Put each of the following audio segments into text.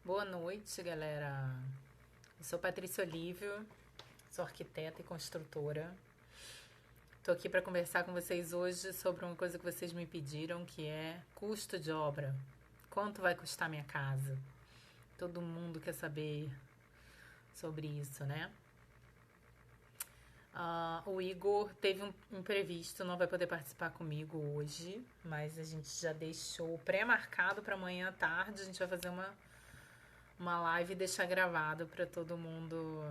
Boa noite, galera. Eu sou Patrícia Olívio, sou arquiteta e construtora. Estou aqui para conversar com vocês hoje sobre uma coisa que vocês me pediram, que é custo de obra. Quanto vai custar minha casa? Todo mundo quer saber sobre isso, né? O Igor teve um imprevisto, não vai poder participar comigo hoje, mas a gente já deixou pré-marcado para amanhã à tarde. A gente vai fazer uma live e deixar gravado para todo mundo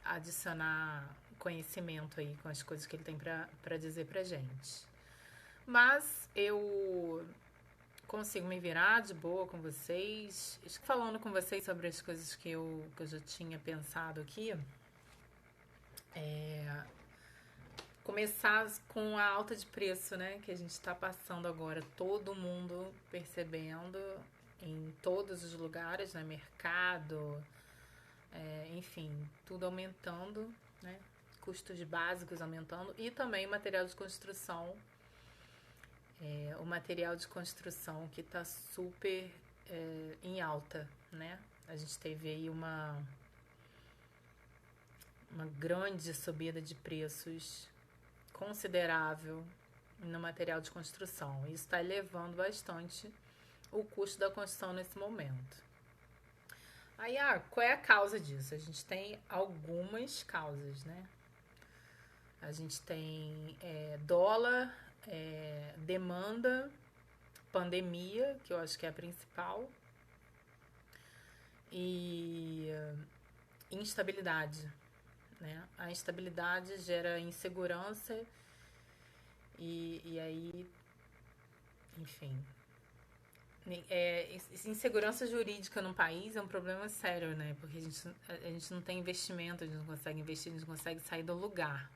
adicionar conhecimento aí com as coisas que ele tem para dizer pra gente. Mas eu consigo me virar de boa com vocês, falando com vocês sobre as coisas que eu já tinha pensado aqui. É, começar com a alta de preço, né, que a gente está passando agora, todo mundo percebendo em todos os lugares, né, mercado, enfim, tudo aumentando, né, custos básicos aumentando e também material de construção, o material de construção que está super em alta, né? A gente teve aí uma grande subida de preços considerável no material de construção. Isso está elevando bastante o custo da construção nesse momento. Aí, qual é a causa disso? A gente tem algumas causas, né? A gente tem dólar, demanda, pandemia, que eu acho que é a principal, e instabilidade, né? A instabilidade gera insegurança e aí, enfim, insegurança jurídica no país é um problema sério, né? Porque a gente não tem investimento, a gente não consegue investir, a gente não consegue sair do lugar.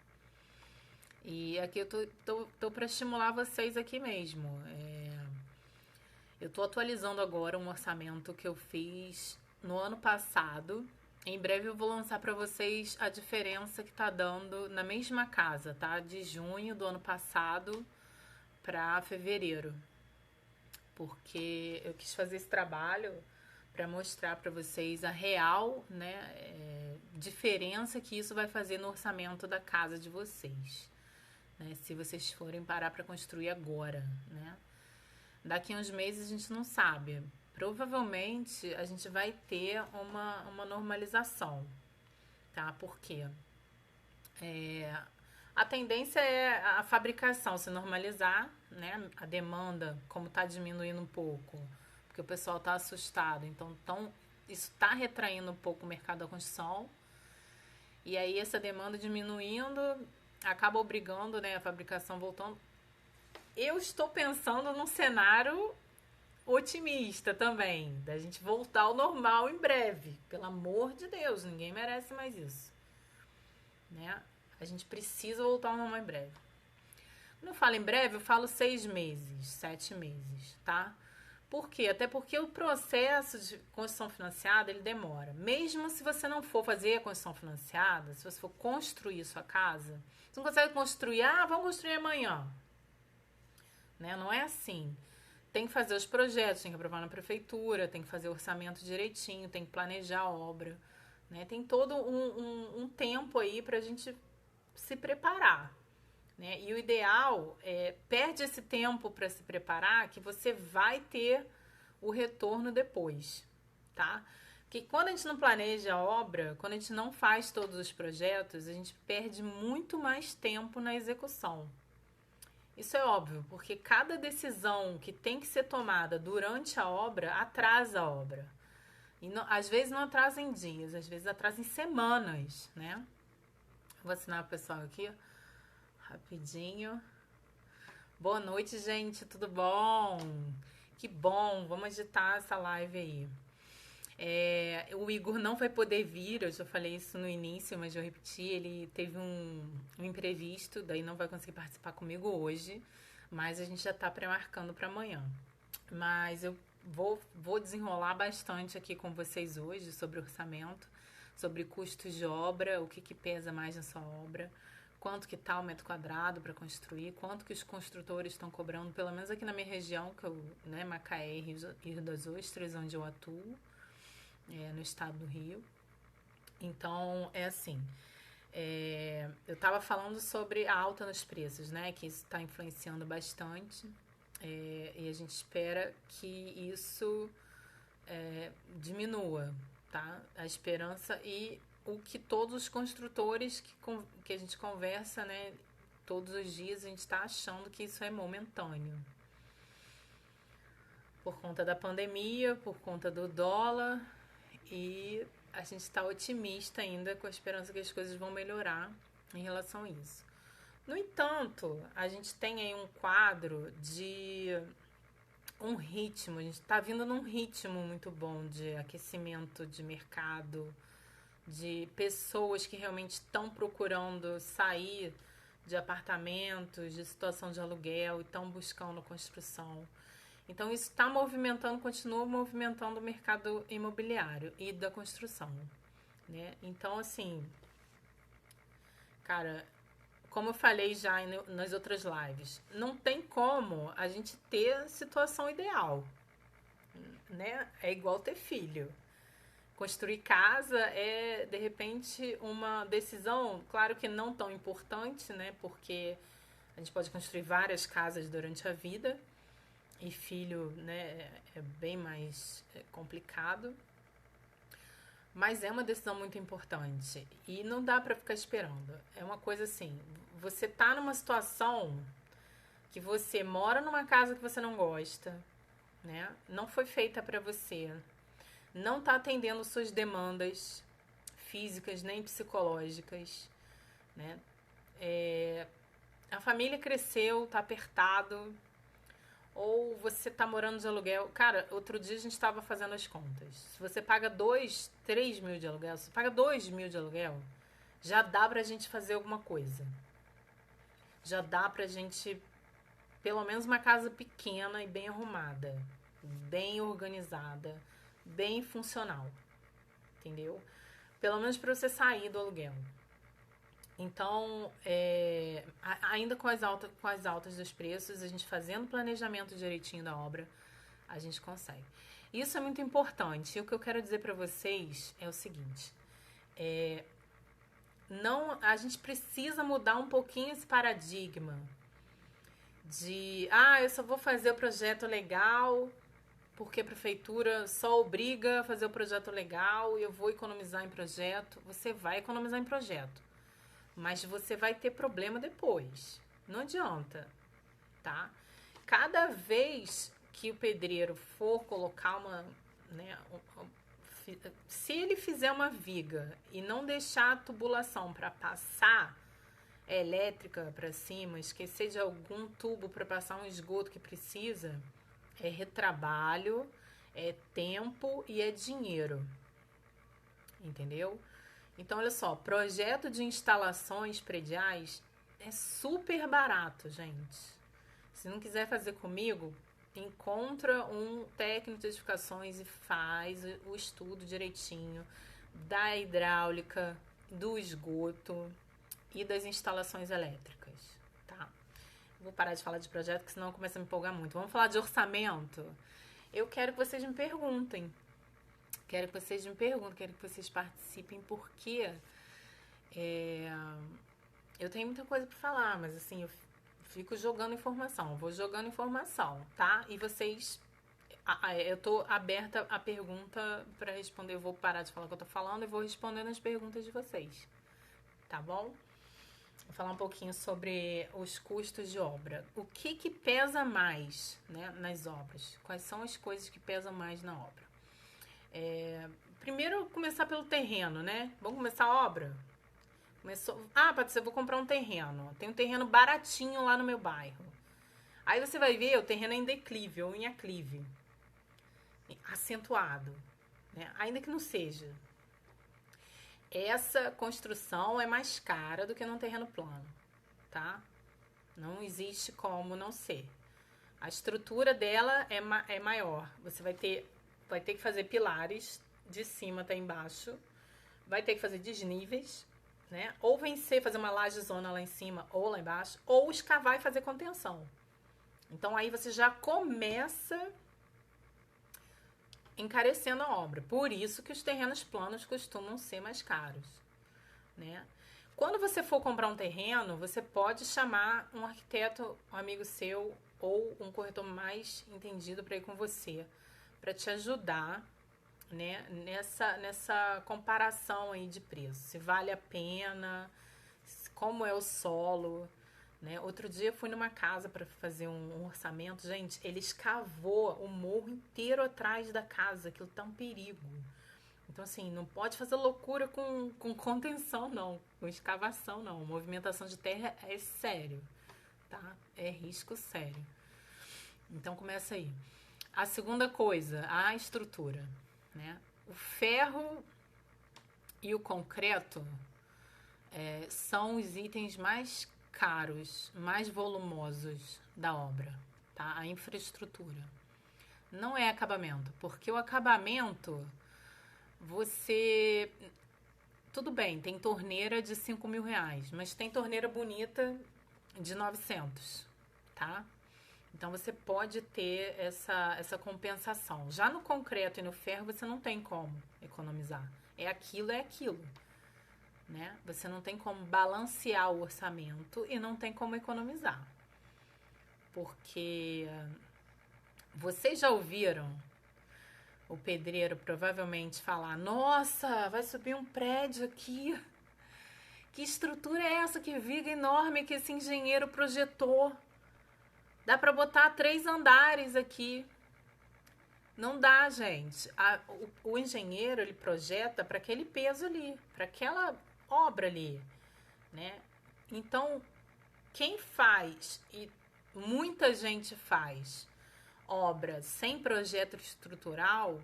E aqui eu tô para estimular vocês aqui mesmo. Eu tô atualizando agora um orçamento que eu fiz no ano passado. Em breve eu vou lançar para vocês a diferença que tá dando na mesma casa, tá? De junho do ano passado para fevereiro. Porque eu quis fazer esse trabalho para mostrar para vocês a real, né, diferença que isso vai fazer no orçamento da casa de vocês, né? Se vocês forem parar para construir agora, né? Daqui a uns meses a gente não sabe. Provavelmente a gente vai ter uma normalização, tá? Por quê? É, a tendência é a fabricação se normalizar, né? A demanda, como está diminuindo um pouco, porque o pessoal está assustado. Então, isso está retraindo um pouco o mercado da construção. E aí, essa demanda diminuindo acaba obrigando, né, a fabricação voltando. Eu estou pensando num cenário otimista também, da gente voltar ao normal em breve. Pelo amor de Deus, ninguém merece mais isso, né? A gente precisa voltar ao normal em breve. Quando eu falo em breve, eu falo 6 meses, 7 meses, tá? Por quê? Até porque o processo de construção financiada, ele demora. Mesmo se você não for fazer a construção financiada, se você for construir sua casa, você não consegue construir, vamos construir amanhã. Né? Não é assim. Tem que fazer os projetos, tem que aprovar na prefeitura, tem que fazer o orçamento direitinho, tem que planejar a obra. Né? Tem todo um tempo aí pra gente se preparar. Né? E o ideal é, perde esse tempo para se preparar, que você vai ter o retorno depois, tá? Porque quando a gente não planeja a obra, quando a gente não faz todos os projetos, a gente perde muito mais tempo na execução. Isso é óbvio, porque cada decisão que tem que ser tomada durante a obra atrasa a obra. E não, às vezes não atrasa em dias, às vezes atrasa em semanas, né? Vou assinar o pessoal aqui, rapidinho. Boa noite, gente, tudo bom? Que bom, vamos agitar essa live aí. O Igor não vai poder vir, eu já falei isso no início, mas eu repeti, ele teve um imprevisto, daí não vai conseguir participar comigo hoje, mas a gente já tá pré-marcando para amanhã. Mas eu vou desenrolar bastante aqui com vocês hoje sobre orçamento, sobre custos de obra, o que pesa mais na sua obra, quanto que tá o metro quadrado para construir, quanto que os construtores estão cobrando, pelo menos aqui na minha região, que eu, né, Macaé e Rio das Ostras, onde eu atuo. no estado do Rio. Então, é assim, eu estava falando sobre a alta nos preços, né? Que isso está influenciando bastante. E a gente espera que isso diminua, tá? A esperança e o que todos os construtores que a gente conversa, né? Todos os dias a gente está achando que isso é momentâneo. Por conta da pandemia, por conta do dólar, e a gente está otimista ainda com a esperança que as coisas vão melhorar em relação a isso. No entanto, a gente tem aí um quadro de um ritmo, a gente está vindo num ritmo muito bom de aquecimento de mercado, de pessoas que realmente estão procurando sair de apartamentos, de situação de aluguel e estão buscando construção. Então, isso está movimentando, continua movimentando o mercado imobiliário e da construção, né? Então, assim, cara, como eu falei já nas outras lives, não tem como a gente ter a situação ideal, né? É igual ter filho. Construir casa é, de repente, uma decisão, claro que não tão importante, né? Porque a gente pode construir várias casas durante a vida, e filho, né, é bem mais complicado. Mas é uma decisão muito importante e não dá para ficar esperando. É uma coisa assim, você tá numa situação que você mora numa casa que você não gosta, né? Não foi feita para você. Não tá atendendo suas demandas físicas nem psicológicas, né? A família cresceu, tá apertado, ou você tá morando de aluguel. Cara, outro dia a gente tava fazendo as contas. Se você paga 2, 3 mil de aluguel, se você paga 2 mil de aluguel, já dá pra gente fazer alguma coisa. Já dá pra gente, pelo menos uma casa pequena e bem arrumada, bem organizada, bem funcional. Entendeu? Pelo menos pra você sair do aluguel. Então, ainda com as altas dos preços, a gente fazendo planejamento direitinho da obra, a gente consegue. Isso é muito importante. E o que eu quero dizer para vocês é o seguinte: a gente precisa mudar um pouquinho esse paradigma de eu só vou fazer o projeto legal porque a prefeitura só obriga a fazer o projeto legal e eu vou economizar em projeto. Você vai economizar em projeto, mas você vai ter problema depois. Não adianta, tá? Cada vez que o pedreiro for colocar se ele fizer uma viga e não deixar a tubulação para passar elétrica para cima, esquecer de algum tubo para passar um esgoto que precisa, é retrabalho, é tempo e é dinheiro. Entendeu? Então, olha só, projeto de instalações prediais é super barato, gente. Se não quiser fazer comigo, encontra um técnico de edificações e faz o estudo direitinho da hidráulica, do esgoto e das instalações elétricas, tá? Vou parar de falar de projeto, porque senão começa a me empolgar muito. Vamos falar de orçamento? Eu quero que vocês me perguntem. Quero que vocês participem, porque eu tenho muita coisa para falar, mas assim, eu fico jogando informação, vou jogando informação, tá? E vocês, eu tô aberta a pergunta para responder, eu vou parar de falar o que eu tô falando e vou respondendo as perguntas de vocês, tá bom? Vou falar um pouquinho sobre os custos de obra. O que pesa mais, né, nas obras? Quais são as coisas que pesam mais na obra? Primeiro, começar pelo terreno, né? Vamos começar a obra? Patrícia, eu vou comprar um terreno. Tem um terreno baratinho lá no meu bairro. Aí você vai ver, o terreno é em declive ou em aclive. Acentuado, né? Ainda que não seja. Essa construção é mais cara do que num terreno plano, tá? Não existe como não ser. A estrutura dela é maior. Você vai ter que fazer pilares de cima até embaixo. Vai ter que fazer desníveis, né? Ou fazer uma lajezona lá em cima ou lá embaixo. Ou escavar e fazer contenção. Então, aí você já começa encarecendo a obra. Por isso que os terrenos planos costumam ser mais caros, né? Quando você for comprar um terreno, você pode chamar um arquiteto, um amigo seu ou um corretor mais entendido para ir com você, para te ajudar, né, nessa comparação aí de preço. Se vale a pena, como é o solo, né? Outro dia eu fui numa casa para fazer um orçamento. Gente, ele escavou o morro inteiro atrás da casa. Aquilo tá um perigo. Então, assim, não pode fazer loucura com contenção, não. Com escavação, não. Movimentação de terra é sério, tá? É risco sério. Então, começa aí. A segunda coisa, a estrutura, né? O ferro e o concreto são os itens mais caros, mais volumosos da obra, tá? A infraestrutura. Não é acabamento, porque o acabamento, você... Tudo bem, tem torneira de 5 mil reais, mas tem torneira bonita de 900, tá? Então, você pode ter essa compensação. Já no concreto e no ferro, você não tem como economizar. É aquilo, né? Você não tem como balancear o orçamento e não tem como economizar. Porque vocês já ouviram o pedreiro provavelmente falar: nossa, vai subir um prédio aqui. Que estrutura é essa? Que viga enorme que esse engenheiro projetou. Dá para botar 3 andares aqui. Não dá, gente. O engenheiro, ele projeta para aquele peso ali, para aquela obra ali, né? Então, quem faz, e muita gente faz, obra sem projeto estrutural,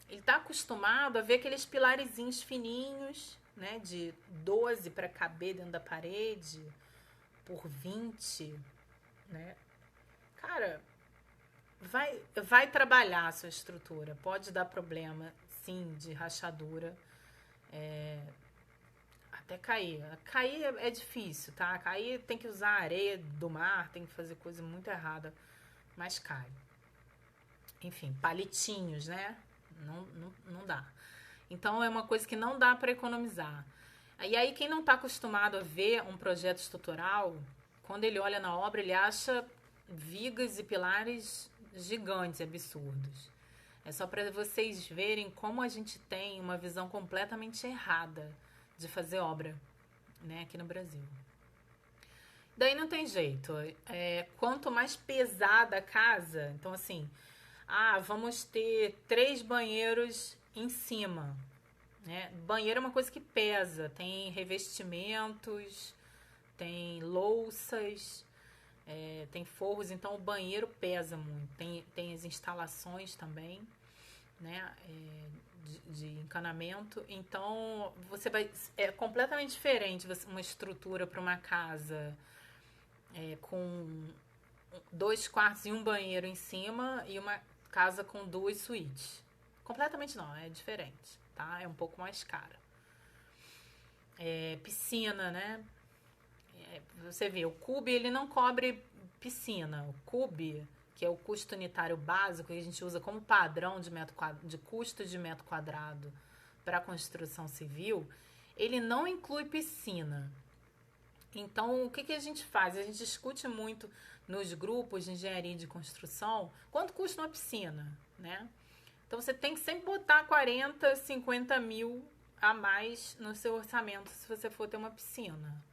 ele está acostumado a ver aqueles pilarezinhos fininhos, né? De 12 para caber dentro da parede, por 20, né? Cara, vai trabalhar a sua estrutura. Pode dar problema, sim, de rachadura. Até cair. Cair é difícil, tá? Cair tem que usar areia do mar, tem que fazer coisa muito errada, mas cai. Enfim, palitinhos, né? Não dá. Então, é uma coisa que não dá para economizar. E aí, quem não está acostumado a ver um projeto estrutural, quando ele olha na obra, ele acha vigas e pilares gigantes, absurdos. É só para vocês verem como a gente tem uma visão completamente errada de fazer obra, né, aqui no Brasil. Daí não tem jeito. Quanto mais pesada a casa, então assim, vamos ter 3 banheiros em cima, né? Banheiro é uma coisa que pesa, tem revestimentos, tem louças, tem forros, então o banheiro pesa muito. Tem as instalações também, né? De encanamento. Então, é completamente diferente uma estrutura para uma casa com 2 quartos e um banheiro em cima e uma casa com 2 suítes. Completamente não, é diferente, tá? É um pouco mais cara. Piscina, né? Você vê, o CUB ele não cobre piscina. O CUB, que é o custo unitário básico, que a gente usa como padrão de custo de metro quadrado para a construção civil, ele não inclui piscina. Então, o que a gente faz? A gente discute muito nos grupos de engenharia de construção quanto custa uma piscina, né? Então, você tem que sempre botar 40, 50 mil a mais no seu orçamento se você for ter uma piscina.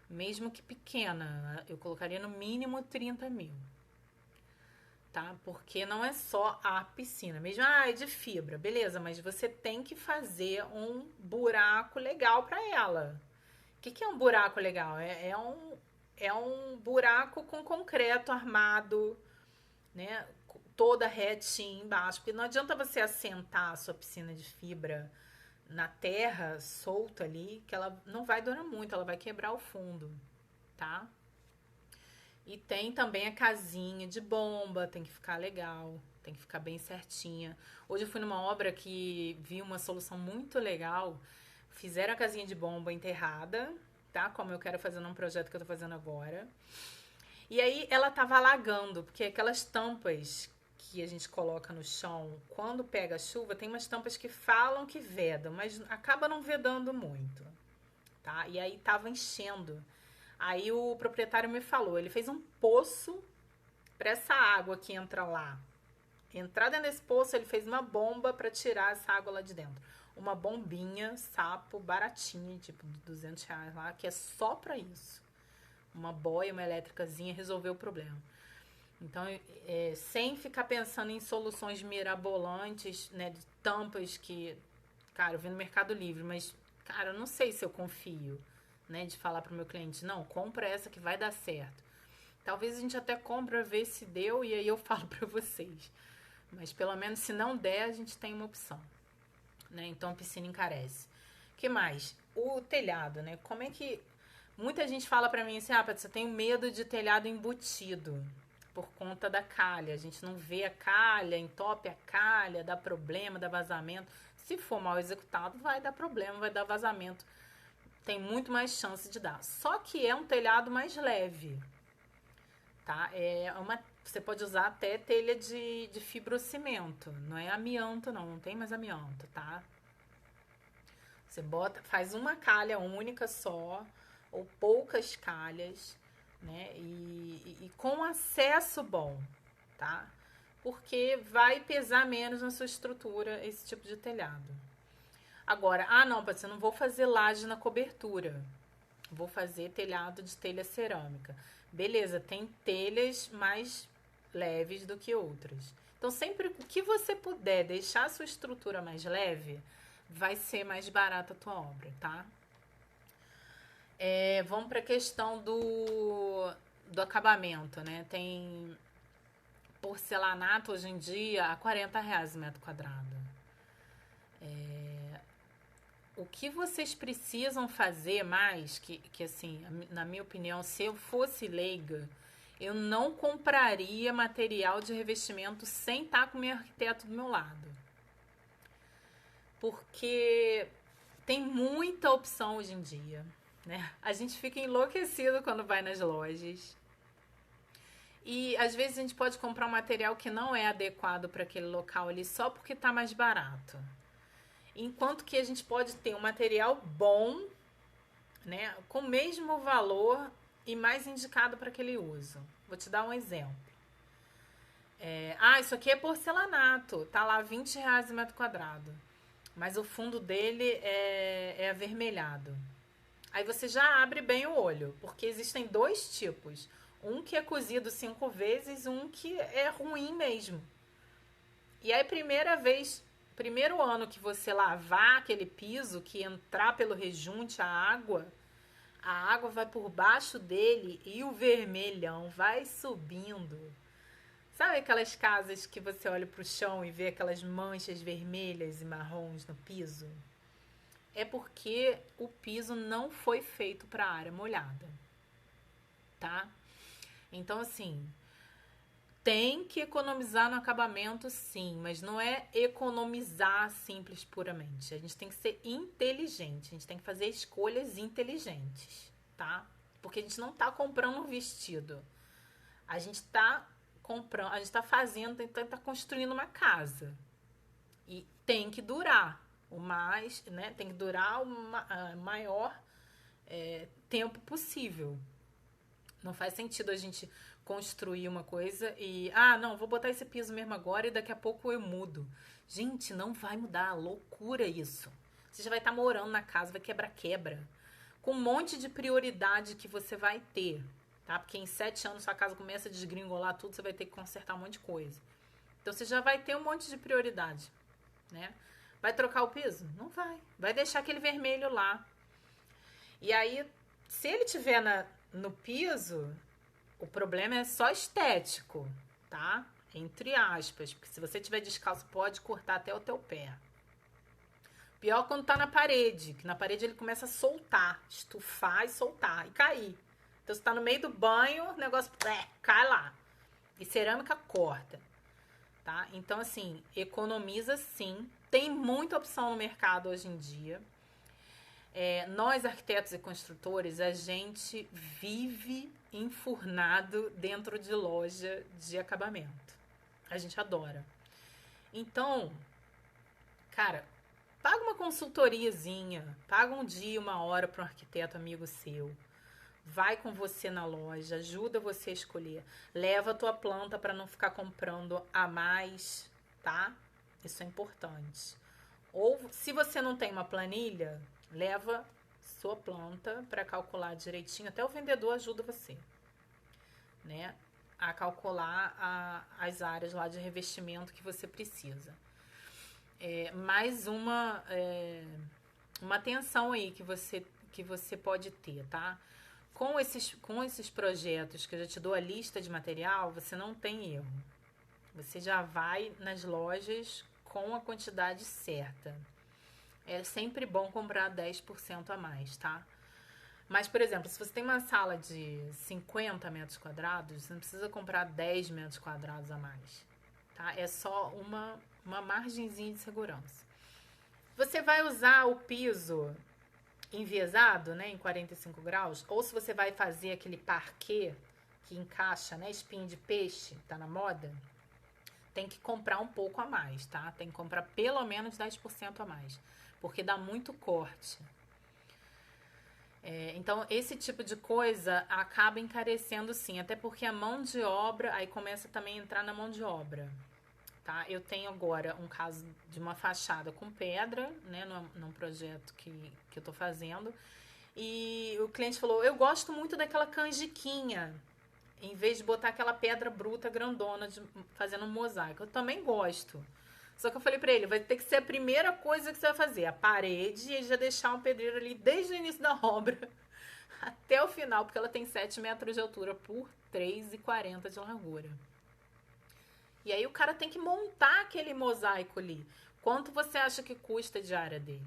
Mesmo que pequena, eu colocaria no mínimo 30 mil. Tá? Porque não é só a piscina. Mesmo, é de fibra, beleza, mas você tem que fazer um buraco legal para ela. O que é um buraco legal? É um buraco com concreto armado, né? Toda retinha embaixo. Porque não adianta você assentar a sua piscina de fibra na terra, solta ali, que ela não vai durar muito, ela vai quebrar o fundo, tá? E tem também a casinha de bomba, tem que ficar legal, tem que ficar bem certinha. Hoje eu fui numa obra que vi uma solução muito legal. Fizeram a casinha de bomba enterrada, tá? Como eu quero fazer num projeto que eu tô fazendo agora. E aí ela tava alagando, porque aquelas tampas que a gente coloca no chão, quando pega a chuva, tem umas tampas que falam que vedam, mas acaba não vedando muito, tá? E aí tava enchendo. Aí o proprietário me falou, ele fez um poço para essa água que entra lá. Entrar dentro desse poço, ele fez uma bomba para tirar essa água lá de dentro. Uma bombinha, sapo, baratinha, tipo de R$ 200 lá, que é só para isso. Uma boia, uma elétricazinha, resolveu o problema. Então, sem ficar pensando em soluções mirabolantes, né, de tampas que, cara, eu vi no Mercado Livre, mas, cara, eu não sei se eu confio, né, de falar pro meu cliente, não, compra essa que vai dar certo. Talvez a gente até compra, ver se deu e aí eu falo pra vocês. Mas pelo menos se não der, a gente tem uma opção, né? Então a piscina encarece. Que mais? O telhado, né? Como é que muita gente fala pra mim assim: "Ah, Patrícia, eu tenho medo de telhado embutido por conta da calha. A gente não vê a calha, entope a calha, dá problema, dá vazamento. Se for mal executado, vai dar problema, vai dar vazamento. Tem muito mais chance de dar. Só que é um telhado mais leve, tá? Você pode usar até telha de fibrocimento. Não é amianto, não tem mais amianto, tá? Você faz uma calha única só, ou poucas calhas, né? E com acesso bom, tá? Porque vai pesar menos na sua estrutura esse tipo de telhado. Agora, não, Patrícia, eu não vou fazer laje na cobertura. Vou fazer telhado de telha cerâmica. Beleza, tem telhas mais leves do que outras. Então, sempre que você puder deixar a sua estrutura mais leve, vai ser mais barata a tua obra, tá? Vamos para a questão do acabamento, né? Tem porcelanato hoje em dia a R$ 40 o metro quadrado. O que vocês precisam fazer mais, que assim, na minha opinião, se eu fosse leiga, eu não compraria material de revestimento sem estar com o meu arquiteto do meu lado. Porque tem muita opção hoje em dia, né? A gente fica enlouquecido quando vai nas lojas. E às vezes a gente pode comprar um material que não é adequado para aquele local ali só porque está mais barato. Enquanto que a gente pode ter um material bom, né, com o mesmo valor e mais indicado para aquele uso. Vou te dar um exemplo. Isso aqui é porcelanato, tá lá R$ 20 o metro quadrado, mas o fundo dele é avermelhado. Aí você já abre bem o olho, porque existem dois tipos. Um que é cozido 5 vezes, um que é ruim mesmo. E aí, primeiro ano que você lavar aquele piso, que entrar pelo rejunte a água vai por baixo dele e o vermelhão vai subindo. Sabe aquelas casas que você olha pro chão e vê aquelas manchas vermelhas e marrons no piso? É porque o piso não foi feito para área molhada, tá? Então, assim, tem que economizar no acabamento, sim, mas não é economizar simples puramente. A gente tem que ser inteligente, a gente tem que fazer escolhas inteligentes, tá? Porque a gente não tá comprando um vestido. A gente tá comprando, a gente tá fazendo, tá construindo uma casa. E tem que durar o mais, né? Tem que durar o maior tempo possível. Não faz sentido a gente construir uma coisa e... não, vou botar esse piso mesmo agora e daqui a pouco eu mudo. Gente, não vai mudar. Loucura isso. Você já vai estar morando na casa, vai quebra-quebra. Com um monte de prioridade que você vai ter, tá? Porque em 7 anos sua casa começa a desgringolar tudo, você vai ter que consertar um monte de coisa. Então você já vai ter um monte de prioridade, né? Vai trocar o piso? Não vai. Vai deixar aquele vermelho lá. E aí, se ele tiver no piso, o problema é só estético, tá? Entre aspas, porque se você tiver descalço, pode cortar até o teu pé. Pior quando tá na parede, que na parede ele começa a soltar, estufar e soltar e cair. Então você tá no meio do banho, o negócio cai lá. E cerâmica corta, tá? Então assim, economiza sim. Tem muita opção no mercado hoje em dia. Nós, arquitetos e construtores, a gente vive enfurnado dentro de loja de acabamento, A gente adora. Então, cara, paga uma consultoriazinha, paga um dia, uma hora para um arquiteto amigo seu. Vai com você na loja, ajuda você a escolher. Leva a tua planta para não ficar comprando a mais, tá? Isso é importante. Ou se você não tem uma planilha, leva sua planta para calcular direitinho. Até o vendedor ajuda você, né? A calcular as áreas lá de revestimento que você precisa. Mais uma atenção aí que você pode ter, tá? Com esses projetos que eu já te dou a lista de material, você não tem erro. Você já vai nas lojas com a quantidade certa. É sempre bom comprar 10% a mais, tá? Mas, por exemplo, se você tem uma sala de 50 metros quadrados, você não precisa comprar 10 metros quadrados a mais, tá? É só uma margenzinha de segurança. Você vai usar o piso enviesado, né, em 45 graus, ou se você vai fazer aquele parquet que encaixa, né, espinho de peixe, tá na moda, tem que comprar um pouco a mais, tá? Tem que comprar pelo menos 10% a mais, porque dá muito corte. Então, esse tipo de coisa acaba encarecendo sim, até porque a mão de obra, aí começa também a entrar na mão de obra, tá? Eu tenho agora um caso de uma fachada com pedra, né, num projeto que eu tô fazendo, e o cliente falou, eu gosto muito daquela canjiquinha, em vez de botar aquela pedra bruta grandona fazendo um mosaico. Eu também gosto. Só que eu falei pra ele, vai ter que ser a primeira coisa que você vai fazer, a parede, e já deixar um pedreiro ali desde o início da obra até o final, porque ela tem 7 metros de altura por 3,40 de largura. E aí o cara tem que montar aquele mosaico ali. Quanto você acha que custa a diária dele?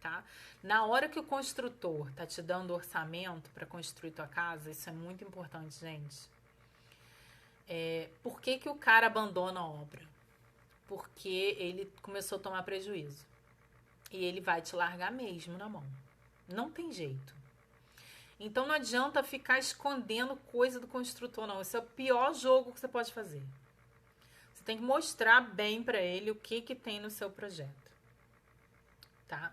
Tá? Na hora que o construtor tá te dando orçamento para construir tua casa, isso é muito importante, gente. Por que o cara abandona a obra? Porque ele começou a tomar prejuízo. E ele vai te largar mesmo na mão. Não tem jeito. Então não adianta ficar escondendo coisa do construtor, não. Esse é o pior jogo que você pode fazer. Você tem que mostrar bem para ele o que tem no seu projeto. Tá?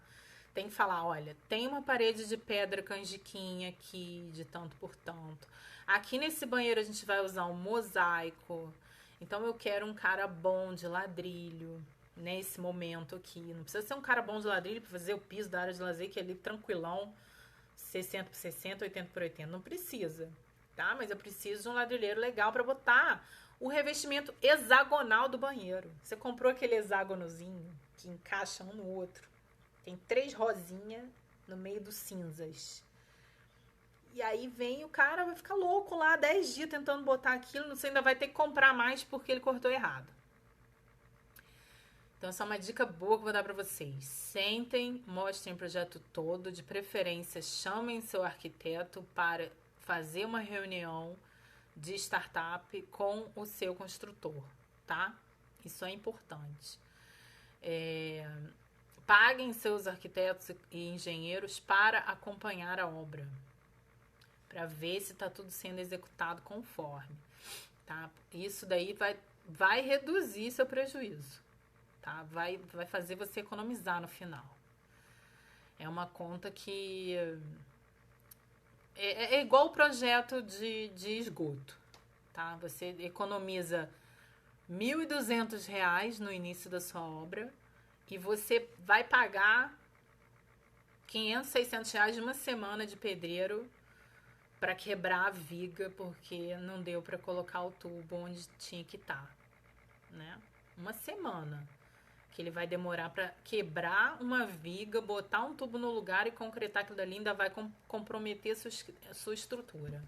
Tem que falar, olha, tem uma parede de pedra canjiquinha aqui, de tanto por tanto. Aqui nesse banheiro a gente vai usar um mosaico. Então eu quero um cara bom de ladrilho nesse momento aqui. Não precisa ser um cara bom de ladrilho para fazer o piso da área de lazer, que é ali tranquilão, 60 por 60, 80 por 80. Não precisa, tá? Mas eu preciso de um ladrilheiro legal para botar o revestimento hexagonal do banheiro. Você comprou aquele hexágonozinho que encaixa um no outro. Tem 3 rosinhas no meio dos cinzas. E aí vem o cara, vai ficar louco lá 10 dias tentando botar aquilo. Você ainda vai ter que comprar mais porque ele cortou errado. Então essa é uma dica boa que eu vou dar para vocês. Sentem, mostrem o projeto todo. De preferência, chamem seu arquiteto para fazer uma reunião de startup com o seu construtor, tá? Isso é importante. Paguem seus arquitetos e engenheiros para acompanhar a obra, para ver se está tudo sendo executado conforme, tá? Isso daí vai reduzir seu prejuízo, tá? Vai fazer você economizar no final. É uma conta que é igual o projeto de esgoto, tá? Você economiza R$ 1.200 no início da sua obra e você vai pagar 500, 600 reais de uma semana de pedreiro para quebrar a viga porque não deu para colocar o tubo onde tinha que estar, né? Uma semana que ele vai demorar para quebrar uma viga, botar um tubo no lugar e concretar aquilo dali, ainda vai comprometer sua estrutura.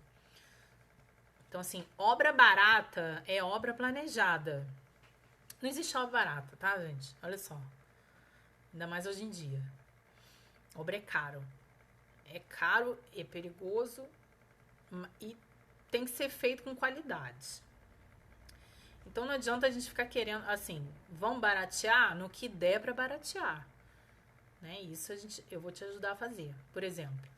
Então, assim, obra barata é obra planejada. Não existe obra barata, tá, gente? Olha só. Ainda mais hoje em dia. Obra é caro. É caro, é perigoso e tem que ser feito com qualidade. Então não adianta a gente ficar querendo, assim, vamos baratear no que der para baratear. Né? Isso eu vou te ajudar a fazer. Por exemplo,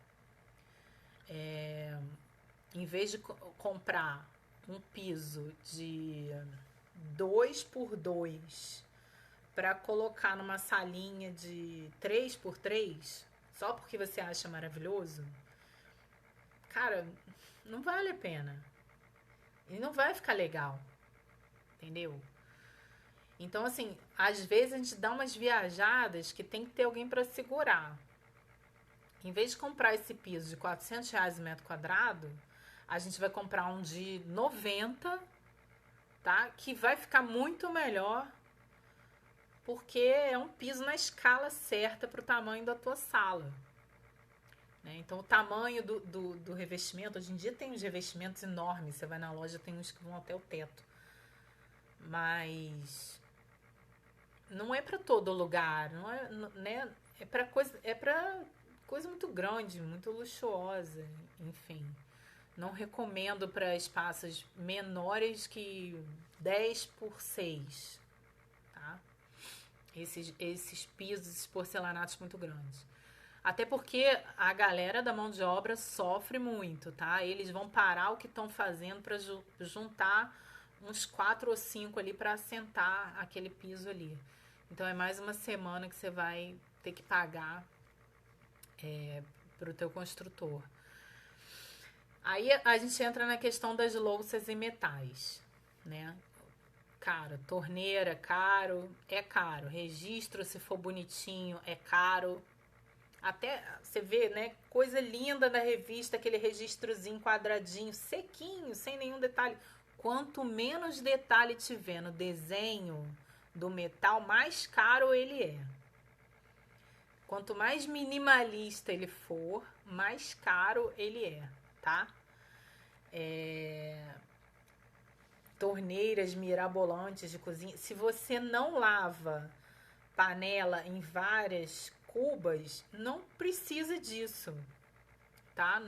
em vez de comprar um piso de 2x2 para colocar numa salinha de 3x3, só porque você acha maravilhoso, cara, não vale a pena. E não vai ficar legal. Entendeu? Então, assim, às vezes a gente dá umas viajadas que tem que ter alguém para segurar. Em vez de comprar esse piso de R$ 400 o metro quadrado, a gente vai comprar um de 90, tá? Que vai ficar muito melhor, porque é um piso na escala certa para o tamanho da tua sala. Né? Então, o tamanho do revestimento, hoje em dia tem uns revestimentos enormes, você vai na loja, tem uns que vão até o teto. Mas não é para todo lugar, não é, né? É para coisa muito grande, muito luxuosa, enfim. Não recomendo para espaços menores que 10x6, tá? Esses pisos, esses porcelanatos muito grandes. Até porque a galera da mão de obra sofre muito, tá? Eles vão parar o que estão fazendo para juntar uns 4 ou 5 ali para assentar aquele piso ali. Então é mais uma semana que você vai ter que pagar para o teu construtor. Aí a gente entra na questão das louças e metais, né? Cara, torneira, caro, é caro. Registro, se for bonitinho, é caro. Até você vê, né? Coisa linda da revista, aquele registrozinho quadradinho, sequinho, sem nenhum detalhe. Quanto menos detalhe tiver no desenho do metal, mais caro ele é. Quanto mais minimalista ele for, mais caro ele é, tá? Torneiras mirabolantes de cozinha. Se você não lava panela em várias cubas, não precisa disso, tá?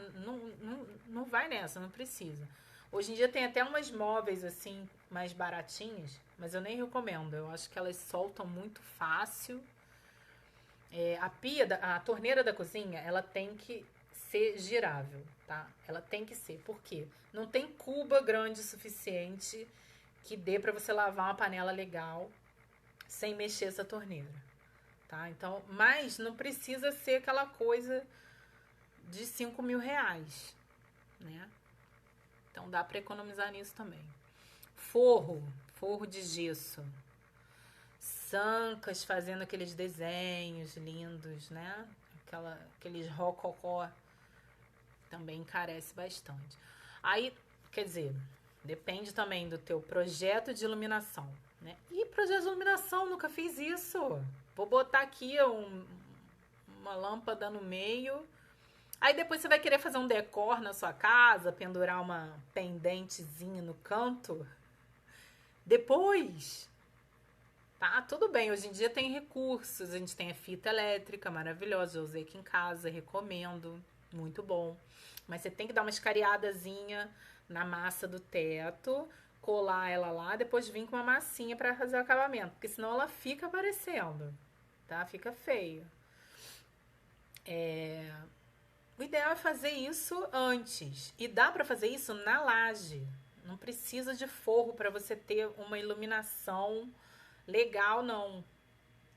Não vai nessa, não precisa. Hoje em dia tem até umas móveis assim, mais baratinhas, mas eu nem recomendo. Eu acho que elas soltam muito fácil. A torneira da cozinha, ela tem que ser girável, tá? Ela tem que ser. Por quê? Não tem cuba grande o suficiente que dê para você lavar uma panela legal sem mexer essa torneira, tá? Então, mas não precisa ser aquela coisa de R$ 5.000, né? Então dá para economizar nisso também. Forro de gesso. Sancas fazendo aqueles desenhos lindos, né? Aqueles rococó também encarece bastante. Aí, quer dizer, depende também do teu projeto de iluminação, né? E projeto de iluminação, nunca fiz isso. Vou botar aqui uma lâmpada no meio. Aí depois você vai querer fazer um decor na sua casa, pendurar uma pendentezinha no canto. Depois, tá? Tudo bem, hoje em dia tem recursos. A gente tem a fita elétrica maravilhosa. Eu usei aqui em casa, recomendo. Muito bom. Mas você tem que dar uma escariadazinha na massa do teto, colar ela lá, depois vir com uma massinha para fazer o acabamento. Porque senão ela fica aparecendo, tá? Fica feio. O ideal é fazer isso antes. E dá para fazer isso na laje. Não precisa de forro para você ter uma iluminação legal, não.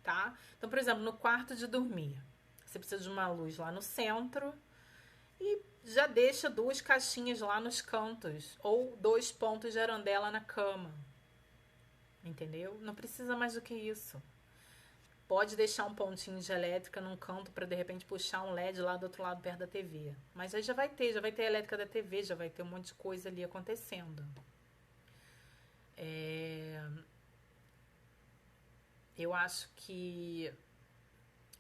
Tá? Então, por exemplo, no quarto de dormir, você precisa de uma luz lá no centro e já deixa 2 caixinhas lá nos cantos ou 2 pontos de arandela na cama. Entendeu? Não precisa mais do que isso. Pode deixar um pontinho de elétrica num canto para de repente puxar um LED lá do outro lado perto da TV. Mas aí já vai ter a elétrica da TV, já vai ter um monte de coisa ali acontecendo. Eu acho que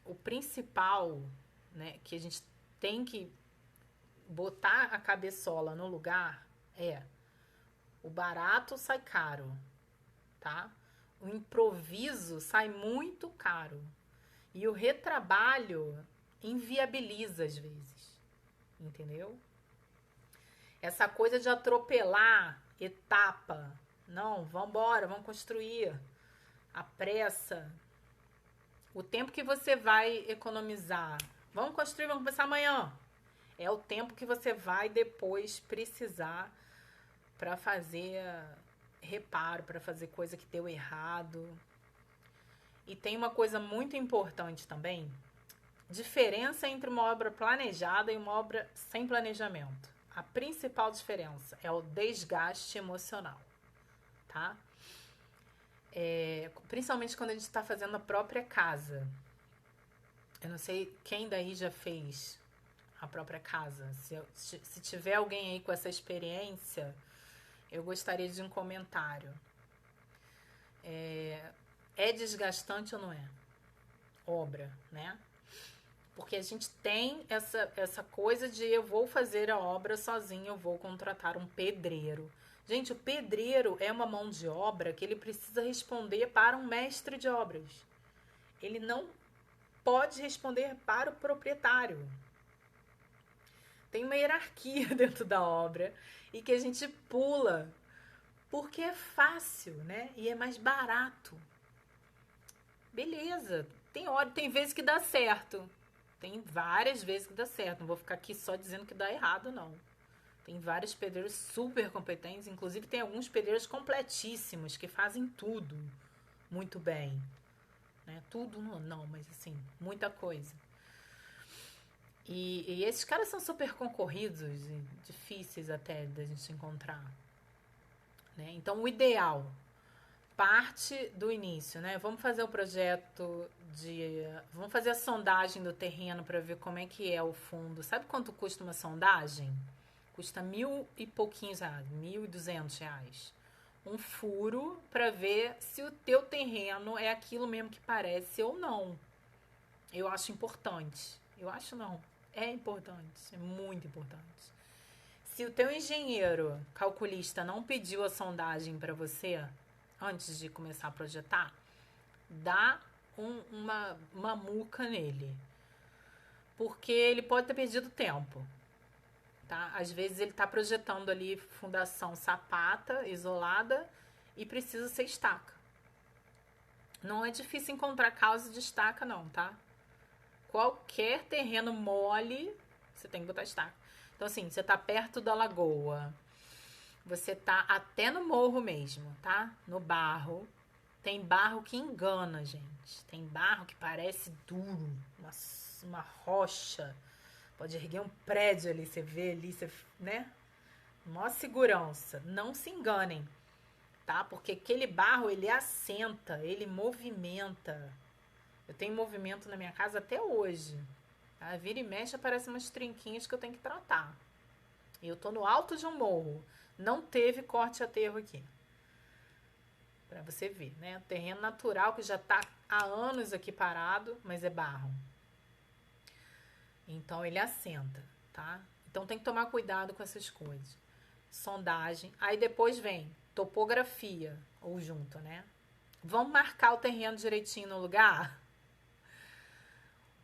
o principal, né, que a gente tem que botar a cabeçola no lugar é: o barato sai caro, tá? O improviso sai muito caro. E o retrabalho inviabiliza às vezes. Entendeu? Essa coisa de atropelar etapa. Não, vambora, vamos construir. A pressa. O tempo que você vai economizar. Vamos construir, vamos começar amanhã. É o tempo que você vai depois precisar para fazer reparo, para fazer coisa que deu errado. E tem uma coisa muito importante também, diferença entre uma obra planejada e uma obra sem planejamento. A principal diferença é o desgaste emocional, tá? Principalmente quando a gente está fazendo a própria casa. Eu não sei quem daí já fez a própria casa. Se tiver alguém aí com essa experiência, eu gostaria de um comentário. É desgastante ou não é? Obra, né? Porque a gente tem essa coisa de eu vou fazer a obra sozinho, eu vou contratar um pedreiro. Gente, o pedreiro é uma mão de obra que ele precisa responder para um mestre de obras. Ele não pode responder para o proprietário. Tem uma hierarquia dentro da obra e que a gente pula porque é fácil, né? E é mais barato. Beleza, tem vezes que dá certo. Tem várias vezes que dá certo. Não vou ficar aqui só dizendo que dá errado, não. Tem vários pedreiros super competentes. Inclusive, tem alguns pedreiros completíssimos que fazem tudo muito bem. Né? Tudo não, mas assim, muita coisa. E esses caras são super concorridos e difíceis até da gente encontrar. Né? Então, o ideal, parte do início, né? Vamos fazer o projeto vamos fazer a sondagem do terreno para ver como é que é o fundo. Sabe quanto custa uma sondagem? Custa 1.000 e pouquinhos reais, R$ 1.200. Um furo para ver se o teu terreno é aquilo mesmo que parece ou não. Eu acho importante. Eu acho não. É importante. É muito importante. Se o teu engenheiro calculista não pediu a sondagem para você antes de começar a projetar, dá uma muca nele. Porque ele pode ter perdido tempo. Tá? Às vezes ele está projetando ali fundação sapata, isolada, e precisa ser estaca. Não é difícil encontrar causa de estaca, não, tá? Qualquer terreno mole, você tem que botar estaca. Então, assim, você tá perto da lagoa, você tá até no morro mesmo, tá? No barro. Tem barro que engana, gente. Tem barro que parece duro, uma rocha. Pode erguer um prédio ali, você vê ali, né? Maior segurança. Não se enganem, tá? Porque aquele barro, ele assenta, ele movimenta. Eu tenho movimento na minha casa até hoje. Tá? Vira e mexe, aparecem umas trinquinhas que eu tenho que tratar. E eu tô no alto de um morro. Não teve corte e aterro aqui. Pra você ver, né? Terreno natural que já tá há anos aqui parado, mas é barro. Então ele assenta, tá? Então tem que tomar cuidado com essas coisas. Sondagem. Aí depois vem topografia, ou junto, né? Vamos marcar o terreno direitinho no lugar?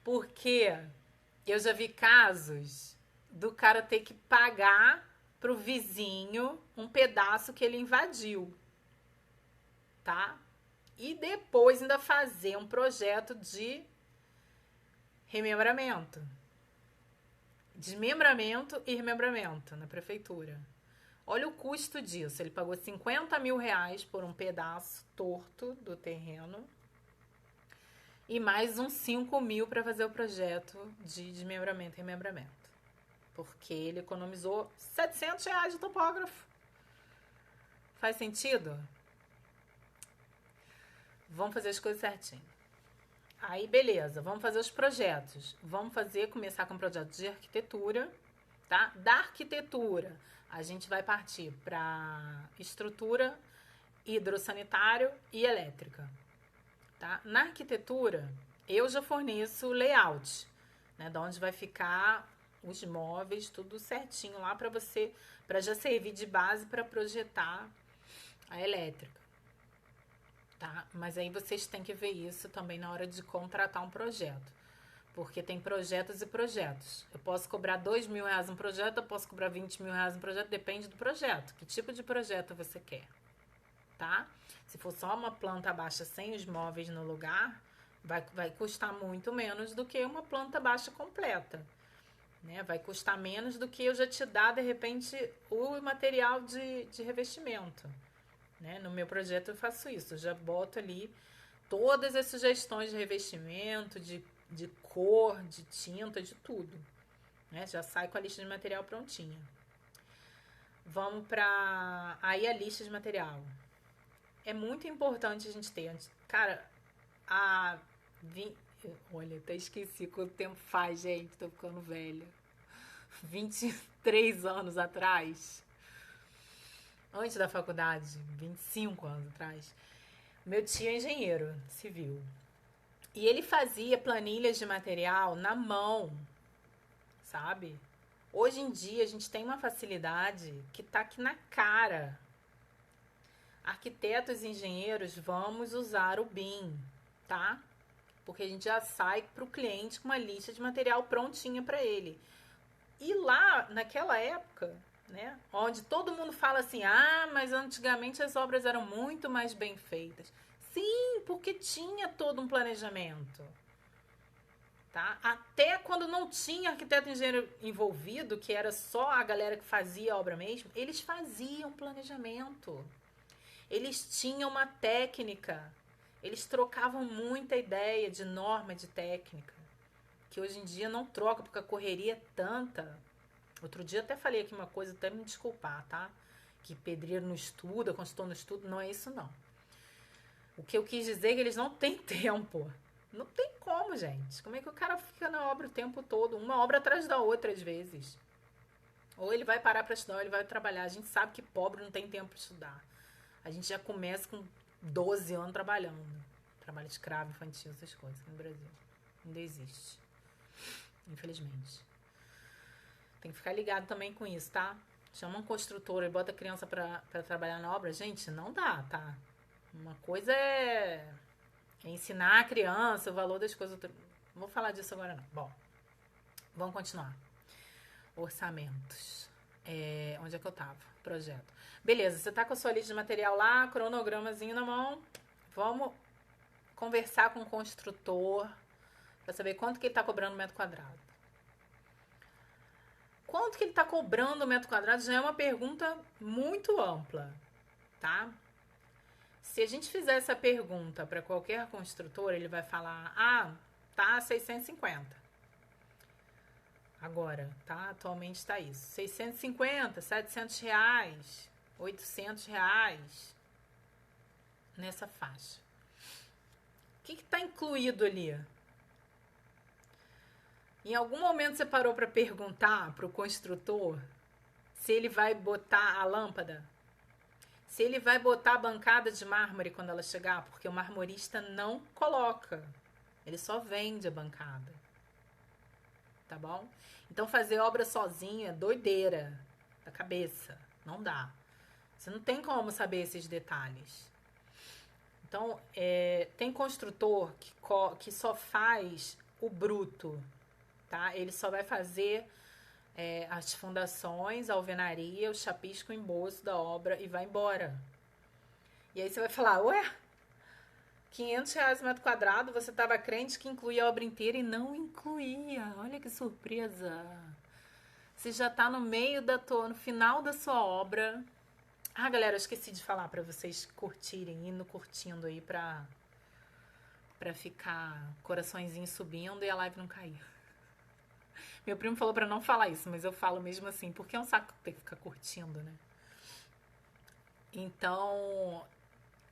Porque eu já vi casos do cara ter que pagar pro vizinho um pedaço que ele invadiu, tá? E depois ainda fazer um projeto de remembramento. Desmembramento e remembramento na prefeitura. Olha o custo disso. Ele pagou R$ 50.000 por um pedaço torto do terreno e mais uns 5.000 para fazer o projeto de desmembramento e remembramento. Porque ele economizou R$ 700 de topógrafo. Faz sentido? Vamos fazer as coisas certinho. Aí, beleza, vamos fazer os projetos. Vamos começar com um projeto de arquitetura, tá? Da arquitetura, a gente vai partir para estrutura, hidrossanitário e elétrica, tá? Na arquitetura, eu já forneço layout, né? De onde vai ficar os móveis, tudo certinho lá para já servir de base para projetar a elétrica. Tá? Mas aí vocês têm que ver isso também na hora de contratar um projeto. Porque tem projetos e projetos. Eu posso cobrar R$ 2.000 um projeto, eu posso cobrar R$ 20.000 um projeto, depende do projeto. Que tipo de projeto você quer, tá? Se for só uma planta baixa sem os móveis no lugar, vai custar muito menos do que uma planta baixa completa. Né? Vai custar menos do que eu já te dar, de repente, o material de revestimento. né? No meu projeto eu faço isso, eu já boto ali todas as sugestões de revestimento, de cor, de tinta, de tudo, né? Já sai com a lista de material prontinha. Vamos para aí a lista de material. É muito importante a gente ter, cara, a olha, até esqueci quanto tempo faz, gente, tô ficando velha. 23 anos atrás, antes da faculdade, 25 anos atrás, meu tio é engenheiro civil. E ele fazia planilhas de material na mão, sabe? Hoje em dia a gente tem uma facilidade que tá aqui na cara. Arquitetos e engenheiros, vamos usar o BIM, tá? Porque a gente já sai para o cliente com uma lista de material prontinha para ele. E lá, naquela época, né, onde todo mundo fala assim, ah, mas antigamente as obras eram muito mais bem feitas. Sim, porque tinha todo um planejamento. Tá? Até quando não tinha arquiteto e engenheiro envolvido, que era só a galera que fazia a obra mesmo, eles faziam planejamento. Eles tinham uma técnica. Eles trocavam muita ideia de norma, de técnica, que hoje em dia não troca, porque a correria é tanta. Outro dia até falei aqui uma coisa, até me desculpar, tá? Que pedreiro não estuda, consultor não estuda, não é isso não. O que eu quis dizer é que eles não têm tempo. Não tem como, gente. Como é que o cara fica na obra o tempo todo? Uma obra atrás da outra, às vezes. Ou ele vai parar para estudar, ou ele vai trabalhar. A gente sabe que pobre não tem tempo para estudar. A gente já começa com 12 anos trabalhando. Trabalho escravo, infantil, essas coisas aqui no Brasil. Ainda existe. Infelizmente. Tem que ficar ligado também com isso, tá? Chama um construtor e bota a criança pra trabalhar na obra. Gente, não dá, tá? Uma coisa é ensinar a criança o valor das coisas. Não vou falar disso agora, não. Bom, vamos continuar. Orçamentos. Onde é que eu tava? Projeto. Beleza, você tá com a sua lista de material lá, cronogramazinho na mão. Vamos conversar com o construtor para saber quanto que ele tá cobrando metro quadrado. Quanto que ele tá cobrando o metro quadrado já é uma pergunta muito ampla, tá? Se a gente fizer essa pergunta para qualquer construtor, ele vai falar, ah, tá 650. Agora, tá? Atualmente tá isso. 650, 700 reais, 800 reais, nessa faixa. O que tá incluído ali? Em algum momento você parou para perguntar para o construtor se ele vai botar a lâmpada? Se ele vai botar a bancada de mármore quando ela chegar? Porque o marmorista não coloca. Ele só vende a bancada. Tá bom? Então fazer obra sozinho é doideira da cabeça. Não dá. Você não tem como saber esses detalhes. Então, tem construtor que só faz o bruto, tá? Ele só vai fazer as fundações, a alvenaria, o chapisco, o emboço da obra e vai embora. E aí você vai falar, ué, 500 reais o metro quadrado, você estava crente que incluía a obra inteira e não incluía. Olha que surpresa. Você já está no final da sua obra. Ah, galera, eu esqueci de falar para vocês curtirem, indo curtindo aí pra ficar coraçõezinho subindo e a live não cair. Meu primo falou pra não falar isso, mas eu falo mesmo assim, porque é um saco ter que ficar curtindo, né? Então,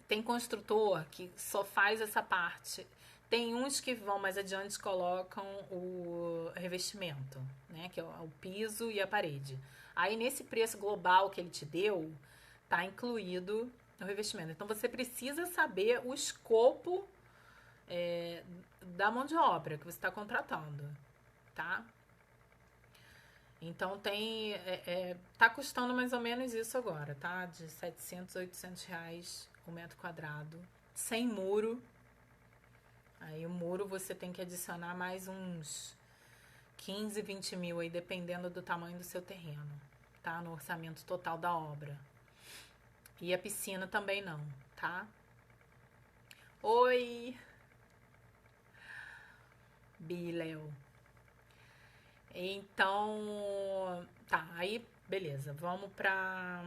tem construtor que só faz essa parte. Tem uns que vão mais adiante colocam o revestimento, né? Que é o piso e a parede. Aí, nesse preço global que ele te deu, tá incluído o revestimento. Então, você precisa saber o escopo da mão de obra que você está contratando, tá? Então tá custando mais ou menos isso agora, tá? De 700 a 800 reais o metro quadrado, sem muro. Aí o muro você tem que adicionar mais uns 15, 20 mil aí, dependendo do tamanho do seu terreno, tá? No orçamento total da obra. E a piscina também não, tá? Oi! Biléu. Então, tá, aí beleza, vamos pra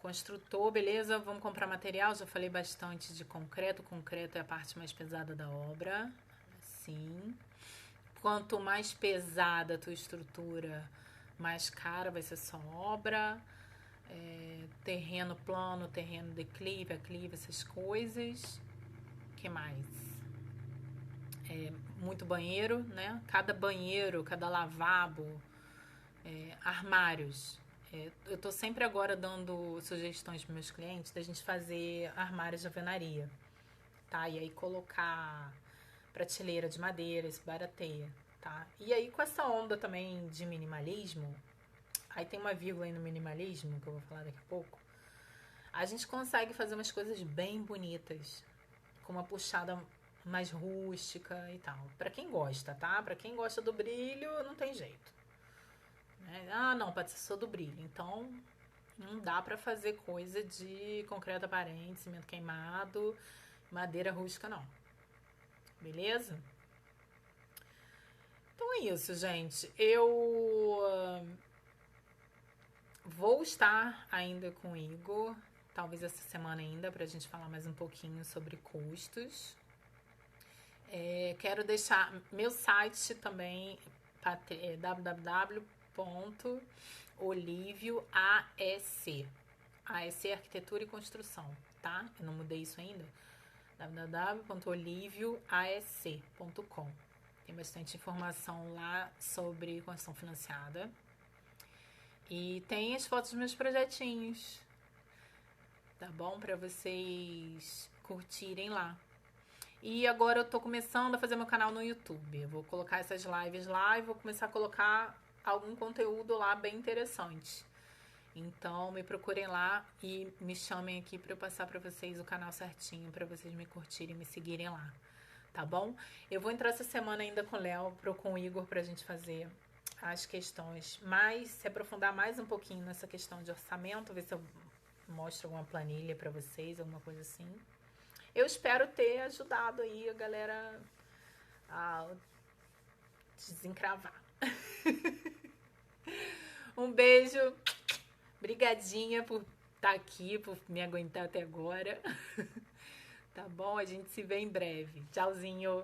construtor, beleza, vamos comprar material, já falei bastante de concreto. Concreto é a parte mais pesada da obra, sim. Quanto mais pesada a tua estrutura, mais cara vai ser sua obra. Terreno plano, terreno declive, aclive, essas coisas. Que mais? Muito banheiro, né? Cada banheiro, cada lavabo, armários. Eu tô sempre agora dando sugestões para meus clientes da gente fazer armários de alvenaria, tá? E aí colocar prateleira de madeira, isso barateia, tá? E aí com essa onda também de minimalismo, aí tem uma vírgula aí no minimalismo que eu vou falar daqui a pouco. A gente consegue fazer umas coisas bem bonitas, com uma puxada mais rústica e tal. Pra quem gosta, tá? Pra quem gosta do brilho, não tem jeito. Ah, não, Patrícia, sou do brilho. Então, não dá pra fazer coisa de concreto aparente, cimento queimado, madeira rústica, não. Beleza? Então é isso, gente. Eu vou estar ainda com o Igor, talvez essa semana ainda, pra gente falar mais um pouquinho sobre custos. Quero deixar meu site também, www.olivioaec. AEC é Arquitetura e Construção, tá? Eu não mudei isso ainda. www.olivioaec.com. Tem bastante informação lá sobre construção financiada. E tem as fotos dos meus projetinhos, tá bom? Pra vocês curtirem lá. E agora eu tô começando a fazer meu canal no YouTube. Eu vou colocar essas lives lá e vou começar a colocar algum conteúdo lá bem interessante. Então me procurem lá e me chamem aqui para eu passar para vocês o canal certinho, para vocês me curtirem e me seguirem lá, tá bom? Eu vou entrar essa semana ainda com o Léo, com o Igor, pra gente fazer as questões, se aprofundar mais um pouquinho nessa questão de orçamento, ver se eu mostro alguma planilha para vocês, alguma coisa assim. Eu espero ter ajudado aí a galera a desencravar. Um beijo. Brigadinha por estar aqui, por me aguentar até agora. Tá bom? A gente se vê em breve. Tchauzinho.